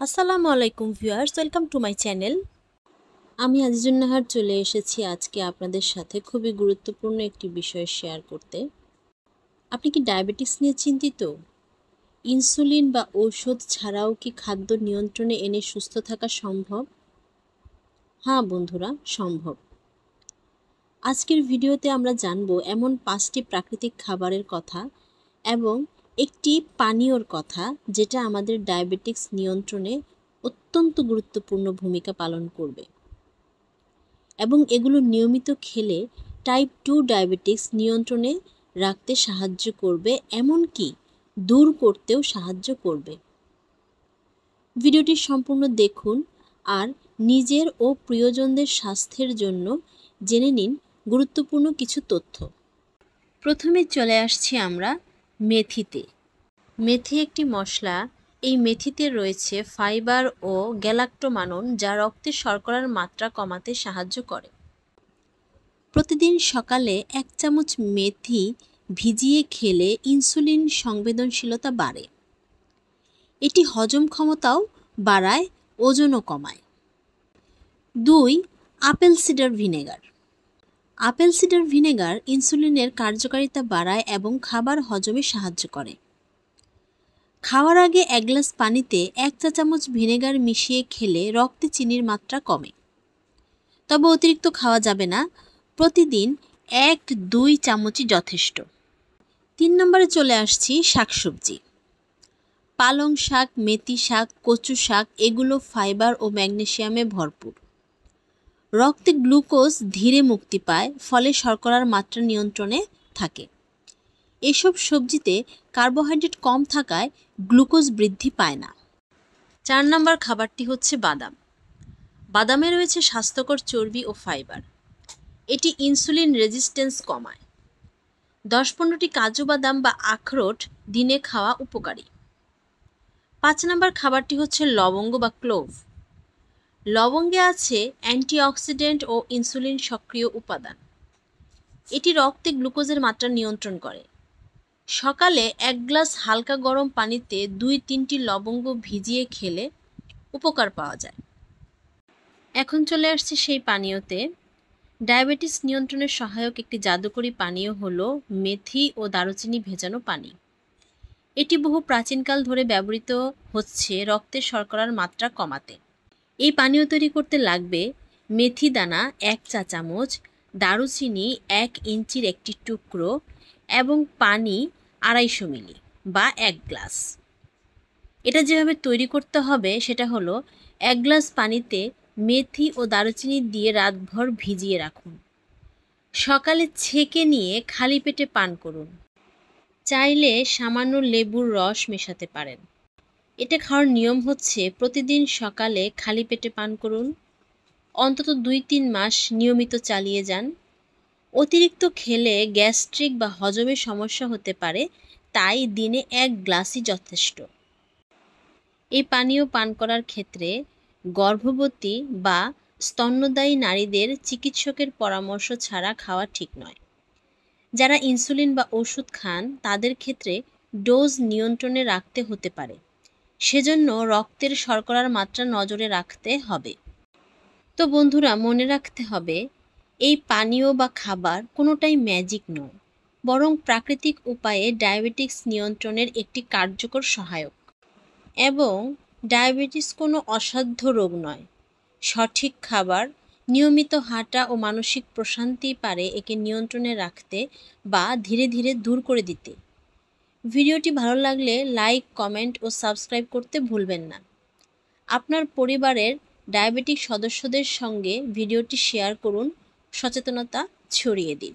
আসসালামু আলাইকুম viewers, welcome to my channel. আমি আজিজুন নাহার চলে এসেছি আজকে আপনাদের সাথে খুবই গুরুত্বপূর্ণ একটি বিষয় শেয়ার করতে। আপনি কি ডায়াবেটিস নিয়ে চিন্তিত? ইনসুলিন বা ঔষধ ছাড়াও কি খাদ্য নিয়ন্ত্রণে এনে সুস্থ থাকা সম্ভব? হ্যাঁ বন্ধুরা, সম্ভব। আজকের ভিডিওতে আমরা জানব এমন 5টি প্রাকৃতিক খাবারের কথা এবং একটি পানীয়র কথা যেটা আমাদের ডায়াবেটিক্স নিয়ন্ত্রণে অত্যন্ত গুরুত্বপূর্ণ ভূমিকা পালন করবে এবং এগুলো নিয়মিত খেলে টাইপ 2 ডায়াবেটিক্স নিয়ন্ত্রণে রাখতে সাহায্য করবে, এমনকি দূর করতেও সাহায্য করবে। ভিডিওটি সম্পূর্ণ দেখুন আর নিজের ও প্রিয়জনদের স্বাস্থ্যের জন্য জেনে নিন গুরুত্বপূর্ণ কিছু তথ্য। প্রথমে চলে আসছি আমরা মেথিতে। মেথি একটি মশলা। এই মেথিতে রয়েছে ফাইবার ও গ্যালাক্টোমানন, যা রক্তে শর্করার মাত্রা কমাতে সাহায্য করে। প্রতিদিন সকালে 1 চামচ মেথি ভিজিয়ে খেলে ইনসুলিন সংবেদনশীলতা বাড়ে। এটি হজম ক্ষমতাও বাড়ায়, ওজনও কমায়। 2. Apple cider vinegar. Apple cider vinegar ইনসুলিনের কার্যকারিতা বাড়ায় এবং খাবার হজমে সাহায্য করে। খাওয়ার আগে 1 গ্লাস পানিতে 1 চা চামচ ভিনেগার মিশিয়ে খেলে রক্তে চিনির মাত্রা কমে। তবে অতিরিক্ত খাওয়া যাবে না, প্রতিদিন 1-2 চামচই যথেষ্ট। 3 নম্বরে চলে আসছি শাকসবজি। পালং শাক, মেথি শাক, কচু শাক এগুলো ফাইবার ও ম্যাগনেসিয়ামে ভরপুর। রক্তে গ্লুকোজ ধীরে মুক্তি পায়, ফলে শর্করার মাত্রা নিয়ন্ত্রণে থাকে। এসব সবজিতে কার্বোহাইড্রেট কম থাকায় গ্লুকোজ বৃদ্ধি পায় না। 4 নম্বর খাবারটি হচ্ছে বাদাম। বাদামে রয়েছে স্বাস্থ্যকর চর্বি ও ফাইবার। এটি ইনসুলিন রেজিস্ট্যান্স কমায়। 10-15টি কাজু বাদাম বা আখরোট দিনে খাওয়া উপকারী। 5 নম্বর খাবারটি হচ্ছে লবঙ্গ বা ক্লোভ। লবঙ্গে আছে অ্যান্টিঅক্সিডেন্ট ও ইনসুলিন সক্রিয় উপাদান। এটি রক্তে গ্লুকোজের মাত্রা নিয়ন্ত্রণ করে। সকালে 1 গ্লাস হালকা গরম পানিতে 2-3টি লবঙ্গ ভিজিয়ে খেলে উপকার পাওয়া যায়। এখন চলে আসছে সেই পানীয়তে। ডায়াবেটিস নিয়ন্ত্রণের সহায়ক একটি জাদুকরী পানীয় হলো মেথি ও দারুচিনি ভেজানো পানি। এটি বহু প্রাচীনকাল ধরে ব্যবহৃত হচ্ছে রক্তে শর্করার মাত্রা কমাতে। এই পানীয় তৈরি করতে লাগবে মেথি দানা 1 চা চামচ, দারুচিনি 1 ইঞ্চির একটি টুকরো এবং পানি 250 মিলি বা 1 গ্লাস। এটা যেভাবে তৈরি করতে হবে সেটা হলো 1 গ্লাস পানিতে মেথি ও দারুচিনি দিয়ে রাতভর ভিজিয়ে রাখুন। সকালে ছেঁকে নিয়ে খালি পেটে পান করুন। চাইলে সামান্য লেবুর রস মেশাতে পারেন। এটা খাওয়ার নিয়ম হচ্ছে প্রতিদিন সকালে খালি পেটে পান করুন। অন্তত 2-3 মাস নিয়মিত চালিয়ে যান। অতিরিক্ত খেলে গ্যাস্ট্রিক বা হজমের সমস্যা হতে পারে, তাই দিনে 1 গ্লাসই যথেষ্ট। এই পানীয় পান করার ক্ষেত্রে গর্ভবতী বা স্তন্যদায়ী নারীদের চিকিৎসকের পরামর্শ ছাড়া খাওয়া ঠিক নয়। যারা ইনসুলিন বা ওষুধ খান তাদের ক্ষেত্রে ডোজ নিয়ন্ত্রণে রাখতে হতে পারে, সেজন্য রক্তের শর্করার মাত্রা নজরে রাখতে হবে। তো বন্ধুরা, মনে রাখতে হবে এই পানীয় বা খাবার কোনোটাই ম্যাজিক নয়, বরং প্রাকৃতিক উপায়ে ডায়াবেটিক্স নিয়ন্ত্রণের একটি কার্যকর সহায়ক। এবং ডায়াবেটিস কোনো অসাধ্য রোগ নয়। সঠিক খাবার, নিয়মিত হাঁটা ও মানসিক প্রশান্তি পারে একে নিয়ন্ত্রণে রাখতে বা ধীরে ধীরে দূর করে দিতে। ভিডিওটি ভালো লাগলে লাইক, কমেন্ট ও সাবস্ক্রাইব করতে ভুলবেন না। আপনার পরিবারের ডায়াবেটিক সদস্যদের সঙ্গে ভিডিওটি শেয়ার করুন, সচেতনতা ছড়িয়ে দিন।